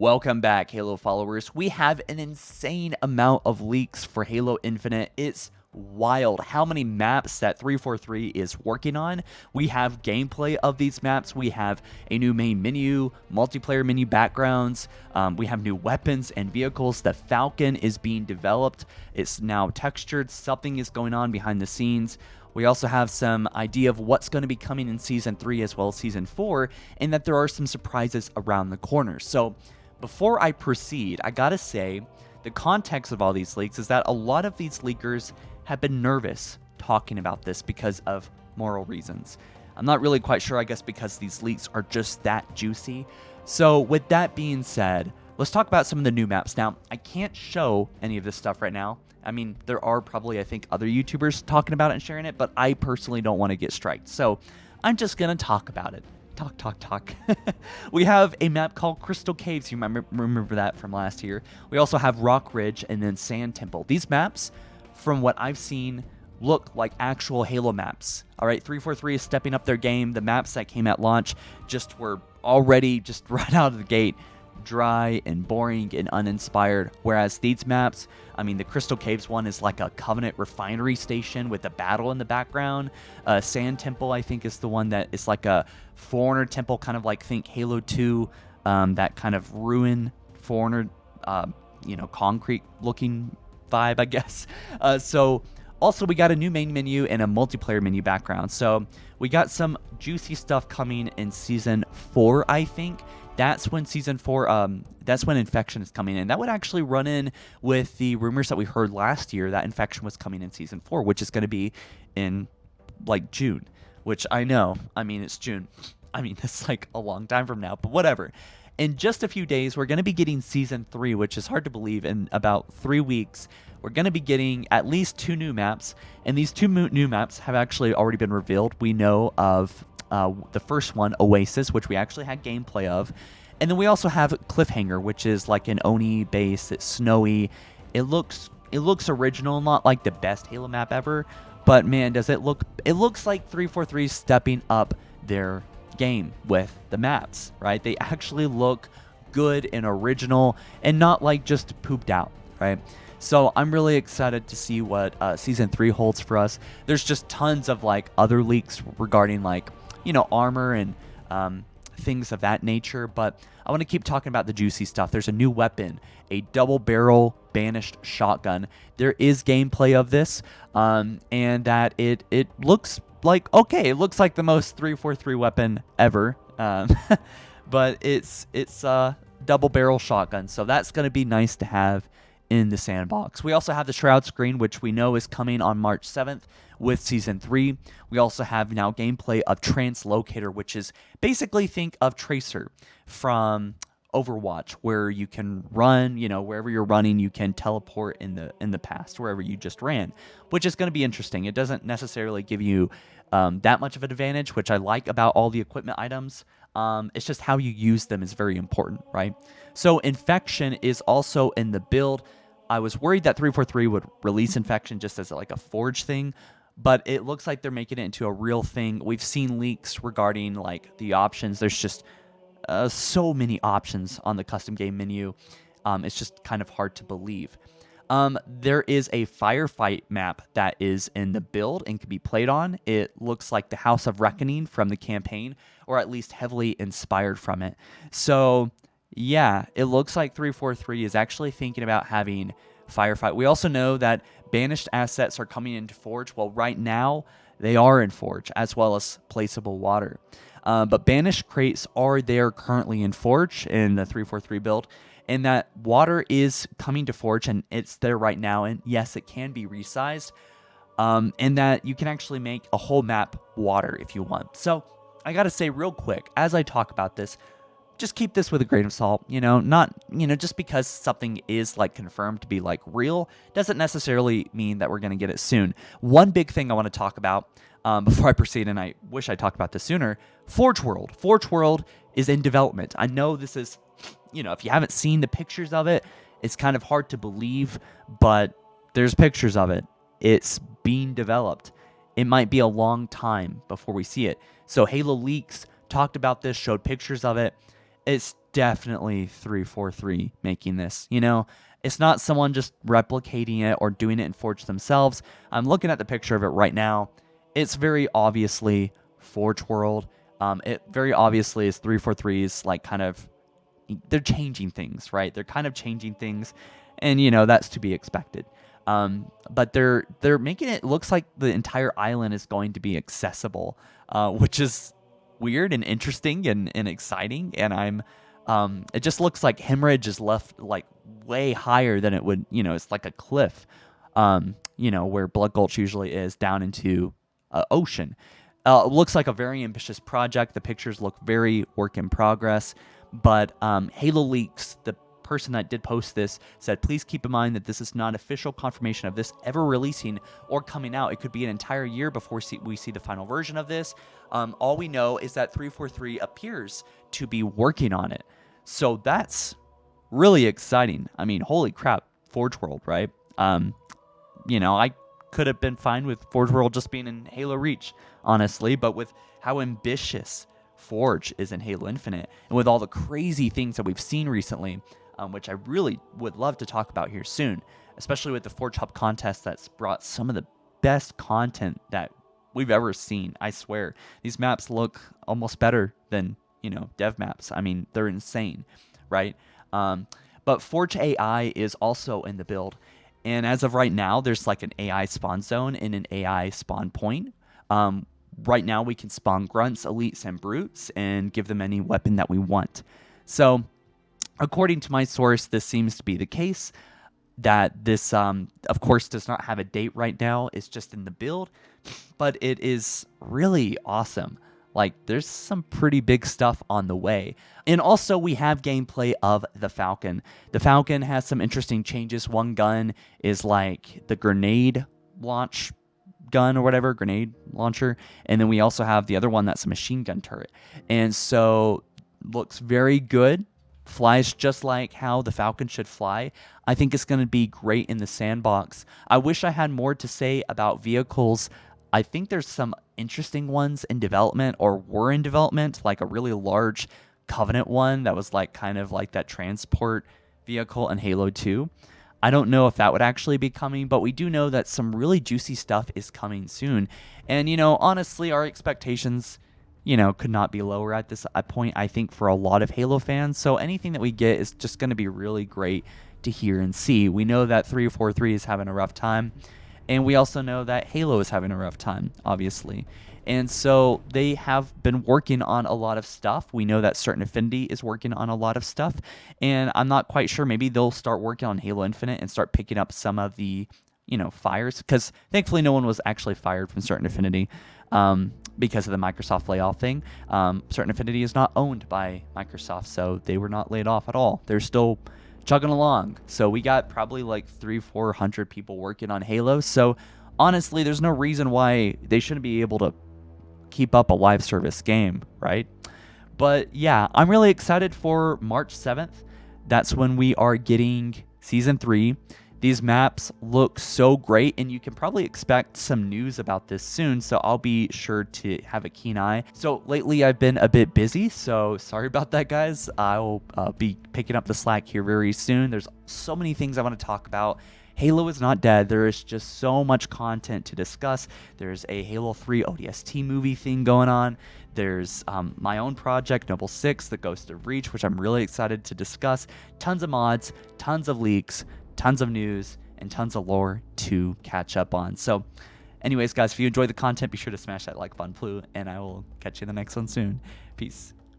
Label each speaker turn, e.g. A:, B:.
A: Welcome back, Halo followers. We have an insane amount of leaks for Halo Infinite. It's wild how many maps that 343 is working on. We have gameplay of these maps. We have a new main menu, multiplayer menu backgrounds. We have new weapons and vehicles. The Falcon is being developed. It's now textured. Something is going on behind the scenes. We also have some idea of what's going to be coming in Season 3 as well as Season 4, and that there are some surprises around the corner. So before I proceed, I gotta say, the context of all these leaks is that a lot of these leakers have been nervous talking about this because of moral reasons. I'm not really quite sure, I guess because these leaks are just that juicy. So with that being said, let's talk about some of the new maps. Now, I can't show any of this stuff right now. I mean, there are probably, I think, other YouTubers talking about it and sharing it, but I personally don't want to get striked. So I'm just gonna talk about it. Talk. We have a map called Crystal Caves. You remember that from last year. We also have Rock Ridge and then Sand Temple. These maps, from what I've seen, look like actual Halo maps. All right, 343 is stepping up their game. The maps that came at launch just were already just right out of the gate dry and boring and uninspired, whereas these maps, I mean, the Crystal Caves one is like a Covenant refinery station with a battle in the background. Sand Temple, I think, is the one that is like a Foreigner temple, kind of like, think Halo 2, that kind of ruin Foreigner, concrete looking vibe, I guess. So also, we got a new main menu and a multiplayer menu background. So we got some juicy stuff coming in Season 4, I think. That's when Season 4, that's when Infection is coming in. That would actually run in with the rumors that we heard last year that Infection was coming in Season 4, which is going to be in, like, June. Which I know, I mean, it's June. I mean, it's like a long time from now, but whatever. In just a few days, we're going to be getting Season 3, which is hard to believe. In about 3 weeks, we're going to be getting at least 2 new maps. And these 2 new maps have actually already been revealed. We know of the first one, Oasis, which we actually had gameplay of. And then we also have Cliffhanger, which is like an Oni base. It's snowy. It looks original, not like the best Halo map ever. But man, does it look... It looks like 343 is stepping up their game with the maps, right? They actually look good and original and not like just pooped out, right? So I'm really excited to see what Season 3 holds for us. There's just tons of like other leaks regarding like, armor and things of that nature, but I want to keep talking about the juicy stuff. There's a new weapon, a double barrel Banished shotgun. There is gameplay of this, and that it looks like, okay, it looks like the most 343 weapon ever, but it's a double barrel shotgun, so that's going to be nice to have in the sandbox. We also have the Shroud screen, which we know is coming on March 7th with Season 3. We also have now gameplay of Translocator, which is basically, think of Tracer from Overwatch, where you can run, wherever you're running, you can teleport in the past, wherever you just ran, which is going to be interesting. It doesn't necessarily give you that much of an advantage, which I like about all the equipment items. It's just how you use them is very important, right? So Infection is also in the build. I was worried that 343 would release Infection just as like a Forge thing, but it looks like they're making it into a real thing. We've seen leaks regarding like the options. There's just so many options on the custom game menu. It's just kind of hard to believe. There is a Firefight map that is in the build and can be played on. It looks like the House of Reckoning from the campaign, or at least heavily inspired from it. So yeah, it looks like 343 is actually thinking about having Firefight. We also know that Banished assets are coming into Forge. Well, right now, they are in Forge, as well as Placeable Water. But Banished crates are there currently in Forge, in the 343 build, and that water is coming to Forge, and it's there right now, and yes, it can be resized, and that you can actually make a whole map water if you want. So, I gotta say real quick, as I talk about this, just keep this with a grain of salt, not, just because something is like confirmed to be like real doesn't necessarily mean that we're going to get it soon. One big thing I want to talk about before I proceed, and I wish I talked about this sooner, Forge World. Forge World is in development. I know this is, if you haven't seen the pictures of it, it's kind of hard to believe, but there's pictures of it. It's being developed. It might be a long time before we see it. So Halo Leaks talked about this, showed pictures of it. it's definitely 343 making this. You know, it's not someone just replicating it or doing it in Forge themselves. I'm looking at the picture of it right now. It's very obviously Forge World. It very obviously is 343's like kind of, they're changing things, right? They're kind of changing things, and you know that's to be expected. But they're making it looks like the entire island is going to be accessible, which is weird and interesting and exciting. And it just looks like Hemorrhage is left like way higher than it would. You know, it's like a cliff. You know, where Blood Gulch usually is, down into ocean. It looks like a very ambitious project. The pictures look very work in progress. But Halo Leaks, the person that did post this, said, please keep in mind that this is not official confirmation of this ever releasing or coming out. It could be an entire year before we see the final version of this. All we know is that 343 appears to be working on it. So that's really exciting. I mean, holy crap, Forge World, right? You know, I could have been fine with Forge World just being in Halo Reach, honestly, but with how ambitious Forge is in Halo Infinite, and with all the crazy things that we've seen recently, which I really would love to talk about here soon, especially with the Forge Hub contest that's brought some of the best content that we've ever seen. I swear, these maps look almost better than, you know, dev maps. I mean, they're insane, right? But Forge AI is also in the build, and as of right now, there's like an AI spawn zone and an AI spawn point. Right now, we can spawn grunts, elites, and brutes and give them any weapon that we want. So, according to my source, this seems to be the case. That this, of course, does not have a date right now. It's just in the build, but it is really awesome. Like, there's some pretty big stuff on the way. And also, we have gameplay of the Falcon. The Falcon has some interesting changes. One gun is like the grenade launch gun or whatever, grenade launcher. And then we also have the other one that's a machine gun turret. And so, looks very good. Flies just like how the Falcon should fly. I think it's going to be great in the sandbox. I wish I had more to say about vehicles. I think there's some interesting ones in development or were in development, like a really large Covenant one that was like kind of like that transport vehicle in Halo 2. I don't know if that would actually be coming, but we do know that some really juicy stuff is coming soon. And, you know, honestly, our expectations, you know, could not be lower at this point, I think, for a lot of Halo fans. So anything that we get is just going to be really great to hear and see. We know that 343 is having a rough time, and we also know that Halo is having a rough time, obviously. And so they have been working on a lot of stuff. We know that Certain Affinity is working on a lot of stuff, and I'm not quite sure. Maybe they'll start working on Halo Infinite and start picking up some of the, you know, fires, because thankfully no one was actually fired from Certain Affinity. Because of the Microsoft layoff thing. Certain Affinity is not owned by Microsoft, so they were not laid off at all. They're still chugging along. So we got probably like 300-400 people working on Halo. So honestly, there's no reason why they shouldn't be able to keep up a live service game, right? But yeah, I'm really excited for March 7th. That's when we are getting Season 3. These maps look so great, and you can probably expect some news about this soon, so I'll be sure to have a keen eye. So lately I've been a bit busy, so sorry about that, guys. I'll be picking up the slack here very soon. There's so many things I want to talk about. Halo is not dead. There is just so much content to discuss. There's a Halo 3 ODST movie thing going on. There's my own project, Noble 6, The Ghost of Reach, which I'm really excited to discuss. Tons of mods, tons of leaks, tons of news, and tons of lore to catch up on. So anyways, guys, if you enjoyed the content, be sure to smash that like button, and I will catch you in the next one soon. Peace.